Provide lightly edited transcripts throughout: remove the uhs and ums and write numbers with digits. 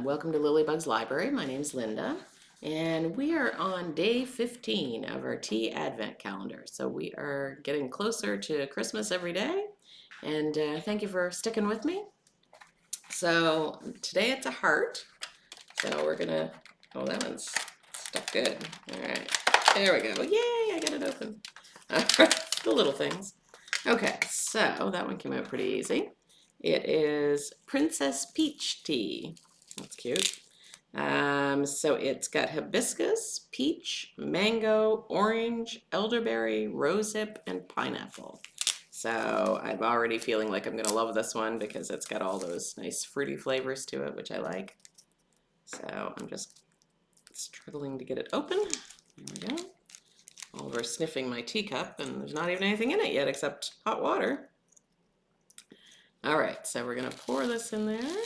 Welcome to Lilybug's Library. My name's Linda, and we are on day 15 of our tea advent calendar. So we are getting closer to Christmas every day, and thank you for sticking with me. So today it's a heart. So we're gonna, oh, that one's stuck good. All right, there we go. Yay, I got it open. The little things. Okay, so that one came out pretty easy. It is Princess Peach Tea. That's cute. So it's got hibiscus, peach, mango, orange, elderberry, rosehip, and pineapple. So I'm already feeling like I'm gonna love this one because it's got all those nice fruity flavors to it, which I like. So I'm just struggling to get it open. There we go. Oliver sniffing my teacup, and there's not even anything in it yet except hot water. All right, so we're gonna pour this in there.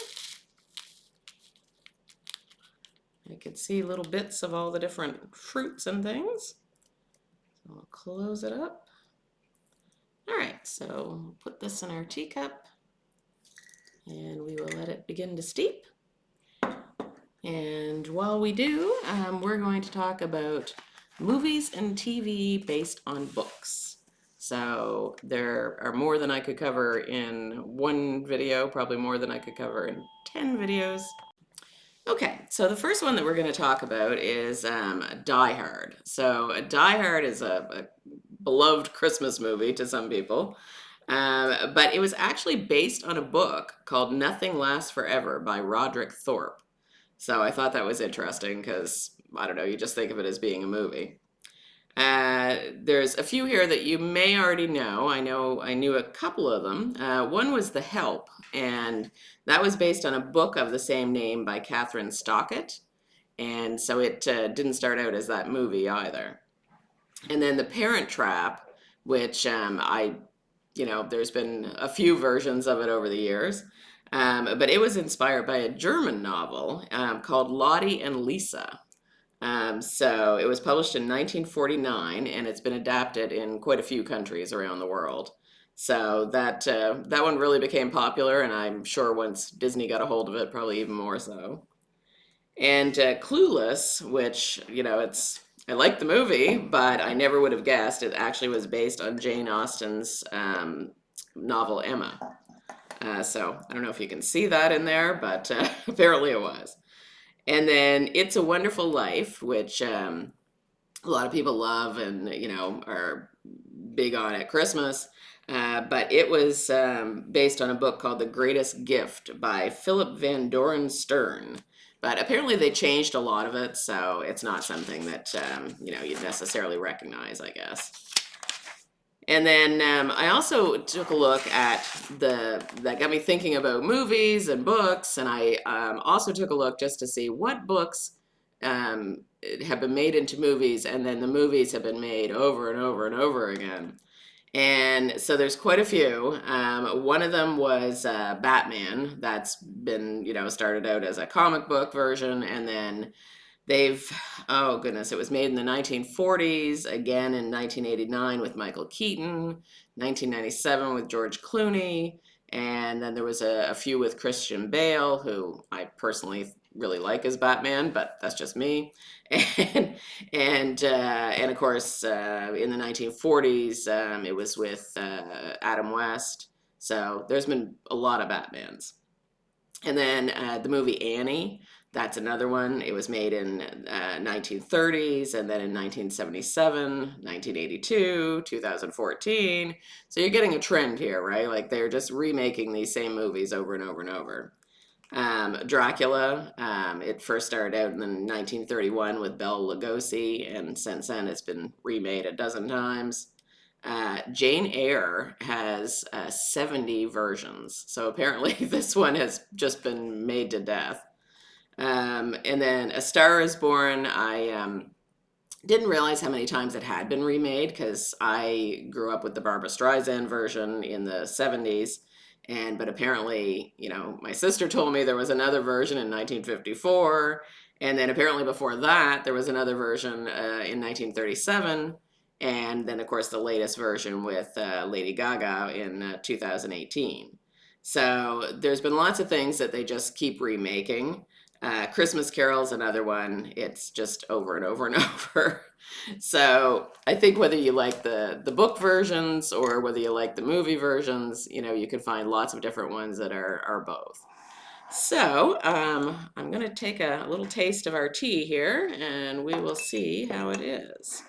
I could see little bits of all the different fruits and things. So I'll close it up. All right, so put this in our teacup and we will let it begin to steep. And while we do, we're going to talk about movies and TV based on books. So there are more than I could cover in one video, probably more than I could cover in 10 videos. Okay, so the first one that we're going to talk about is Die Hard. So Die Hard is a beloved Christmas movie to some people, but it was actually based on a book called Nothing Lasts Forever by Roderick Thorpe. So I thought that was interesting because, I don't know, you just think of it as being a movie. There's a few here that you may already know. I knew a couple of them. One was The Help, and that was based on a book of the same name by Catherine Stockett. And so it didn't start out as that movie either. And then The Parent Trap, which there's been a few versions of it over the years. But it was inspired by a German novel called Lottie and Lisa. So it was published in 1949, and it's been adapted in quite a few countries around the world. So that one really became popular, and I'm sure once Disney got a hold of it, probably even more so. And Clueless, which I like the movie, but I never would have guessed it actually was based on Jane Austen's novel Emma. So I don't know if you can see that in there, but apparently it was. And then It's a Wonderful Life, which a lot of people love and are big on at Christmas. But it was based on a book called The Greatest Gift by Philip Van Doren Stern. But apparently they changed a lot of it, so it's not something that you'd necessarily recognize, I guess. And then I also took a look at that got me thinking about movies and books, and I also took a look just to see what books have been made into movies, and then the movies have been made over and over and over again. And so there's quite a few. One of them was Batman. That's been, started out as a comic book version, and then oh goodness, it was made in the 1940s, again in 1989 with Michael Keaton, 1997 with George Clooney, and then there was a few with Christian Bale, who I personally really like as Batman, but that's just me. And of course, in the 1940s, it was with Adam West. So there's been a lot of Batmans. And then the movie Annie, that's another one. It was made in 1930s, and then in 1977, 1982, 2014. So you're getting a trend here, right? Like they're just remaking these same movies over and over and over. Dracula, it first started out in 1931 with Bela Lugosi, and since then it's been remade a dozen times. Jane Eyre has 70 versions, so apparently this one has just been made to death. And then A Star is Born, I didn't realize how many times it had been remade because I grew up with the Barbra Streisand version in the 70s. But apparently, my sister told me there was another version in 1954. And then apparently before that, there was another version in 1937. And then, of course, the latest version with Lady Gaga in 2018. So there's been lots of things that they just keep remaking. Christmas Carol's another one. It's just over and over and over. So I think whether you like the book versions or whether you like the movie versions, you can find lots of different ones that are both. So I'm going to take a little taste of our tea here, and we will see how it is.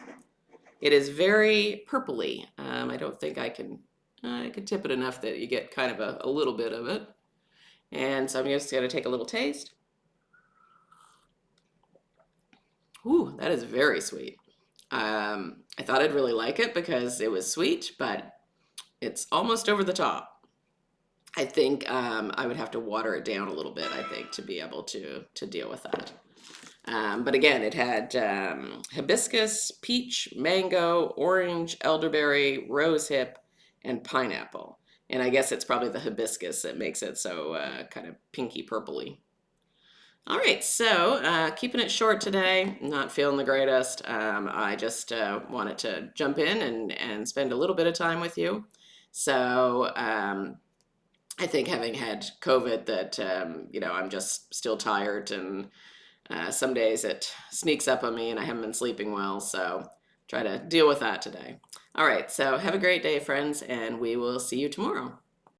It is very purpley. I don't think I can tip it enough that you get kind of a little bit of it. And so I'm just going to take a little taste. Ooh, that is very sweet. I thought I'd really like it because it was sweet, but it's almost over the top. I think I would have to water it down a little bit, I think, to be able to deal with that. But again, it had hibiscus, peach, mango, orange, elderberry, rosehip, and pineapple. And I guess it's probably the hibiscus that makes it so kind of pinky purpley. All right, so keeping it short today, not feeling the greatest. I just wanted to jump in and spend a little bit of time with you. So I think having had COVID that, I'm just still tired, and some days it sneaks up on me and I haven't been sleeping well. So try to deal with that today. All right, so have a great day, friends, and we will see you tomorrow.